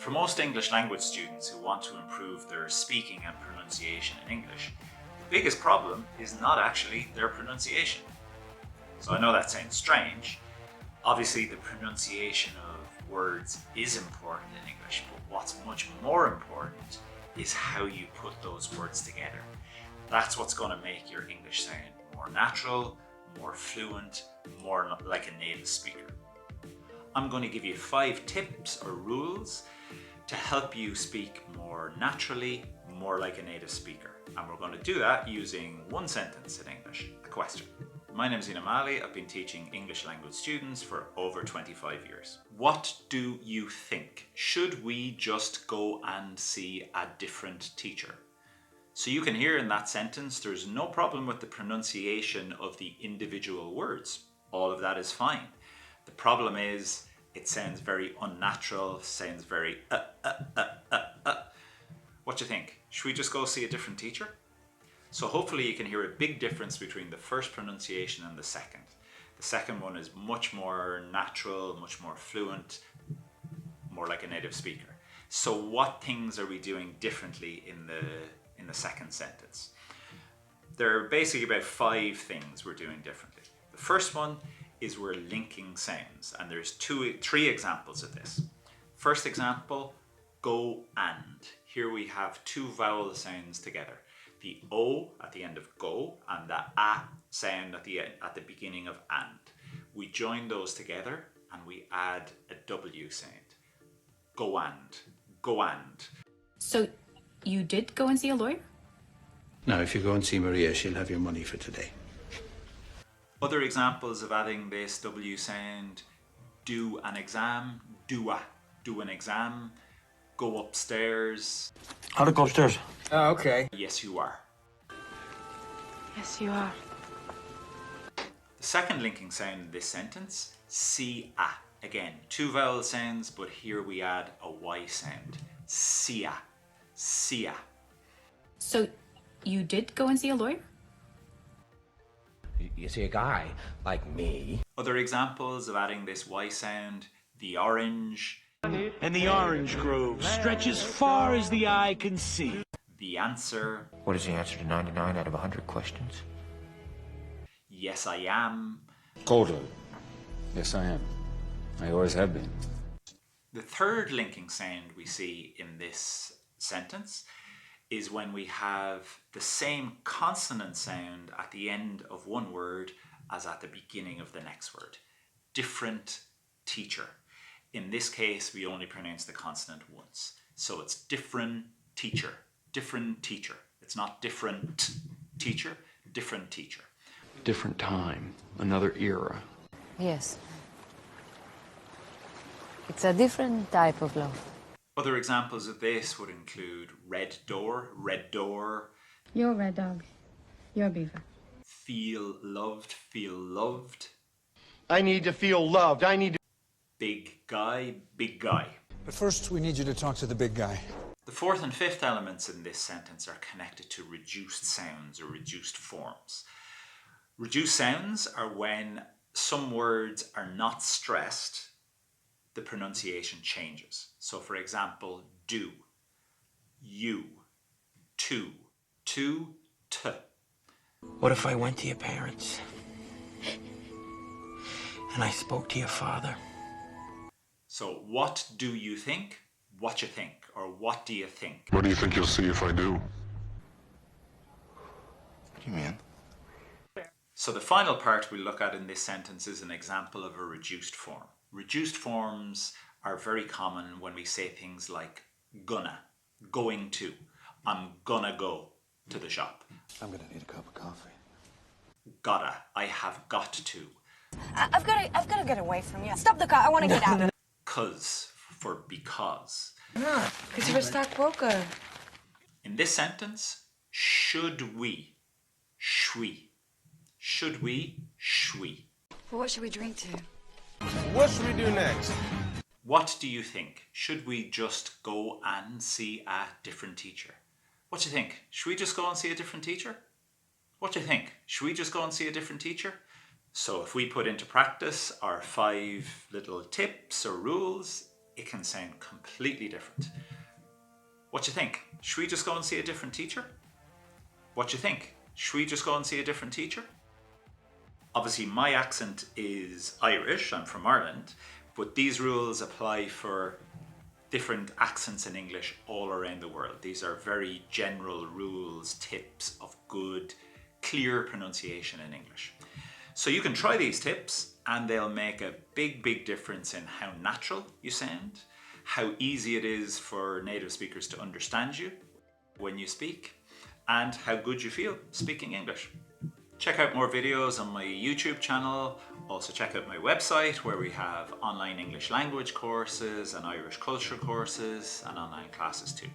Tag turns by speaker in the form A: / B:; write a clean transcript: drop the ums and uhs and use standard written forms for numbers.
A: For most English language students who want to improve their speaking and pronunciation in English, the biggest problem is not actually their pronunciation. So I know that sounds strange. Obviously, the pronunciation of words is important in English, but what's much more important is how you put those words together. That's what's going to make your English sound more natural, more fluent, more like a native speaker. I'm going to give you 5 tips or rules to help you speak more naturally, more like a native speaker. And we're going to do that using one sentence in English, a question. My name is Ian O'Malley. I've been teaching English language students for over 25 years. What do you think? Should we just go and see a different teacher? So you can hear in that sentence, there's no problem with the pronunciation of the individual words. All of that is fine. The problem is it sounds very unnatural, sounds very What do you think? Should we just go see a different teacher? So hopefully you can hear a big difference between the first pronunciation and the second. The second one is much more natural, much more fluent, more like a native speaker. So what things are we doing differently in the second sentence? There are basically about 5 things we're doing differently. The first one is we're linking sounds, and there's 3 examples of this. First example, go and. Here we have 2 vowel sounds together. The O at the end of go and the A sound at the beginning of and. We join those together and we add a W sound. Go and. Go and.
B: So you did go and see a lawyer?
C: Now, if you go and see Maria, she'll have your money for today.
A: Other examples of adding this W sound: do an exam, do an exam, go upstairs.
D: How to go upstairs?
E: Oh, okay.
A: Yes, you are.
B: Yes, you are.
A: The second linking sound in this sentence, see-a. Again, 2 vowel sounds, but here we add a Y sound. See-a. See-a.
B: So you did go and see a lawyer?
E: You see, a guy like me.
A: Other examples of adding this Y sound, the orange.
F: And the orange grove stretches far as the eye can see.
A: The answer.
D: What is the answer to 99 out of 100 questions?
A: Yes, I am.
G: Totally. Yes, I am. I always have been.
A: The third linking sound we see in this sentence is when we have the same consonant sound at the end of one word as at the beginning of the next word. Different teacher. In this case, we only pronounce the consonant once. So it's different teacher. Different teacher. It's not different teacher, different teacher.
H: Different time, another era.
I: Yes. It's a different type of love.
A: Other examples of this would include red door, red door.
J: You're a red dog. You're a beaver.
A: Feel loved, feel loved.
F: I need to feel loved. I need to...
A: Big guy, big guy.
K: But first, we need you to talk to the big guy.
A: The fourth and fifth elements in this sentence are connected to reduced sounds or reduced forms. Reduced sounds are when some words are not stressed, the pronunciation changes. So for example, do, you, to, t.
E: What if I went to your parents? And I spoke to your father?
A: So what do you think? What you think, or what do you think?
L: What do you think you'll see if I do?
D: What do you mean?
A: So the final part we look at in this sentence is an example of a reduced form. Reduced forms are very common when we say things like gonna, going to, I'm gonna go to the shop.
C: I'm gonna need a cup of coffee.
A: Gotta, I have got to.
M: I've got to get away from you. Stop the car, I want to get out.
A: Cause, for because.
M: No, because you're a stockbroker.
A: In this sentence, should we, shwi. Should we, shwi.
M: Well, what should we drink to?
F: What should we do next?
A: What do you think? Should we just go and see a different teacher? What do you think? Should we just go and see a different teacher? What do you think? Should we just go and see a different teacher? So if we put into practice our 5 little tips or rules, it can sound completely different. What you think? Should we just go and see a different teacher? What you think? Should we just go and see a different teacher? Obviously, my accent is Irish, I'm from Ireland, but these rules apply for different accents in English all around the world. These are very general rules, tips of good, clear pronunciation in English. So you can try these tips and they'll make a big, big difference in how natural you sound, how easy it is for native speakers to understand you when you speak, and how good you feel speaking English. Check out more videos on my YouTube channel. Also check out my website where we have online English language courses and Irish culture courses and online classes too.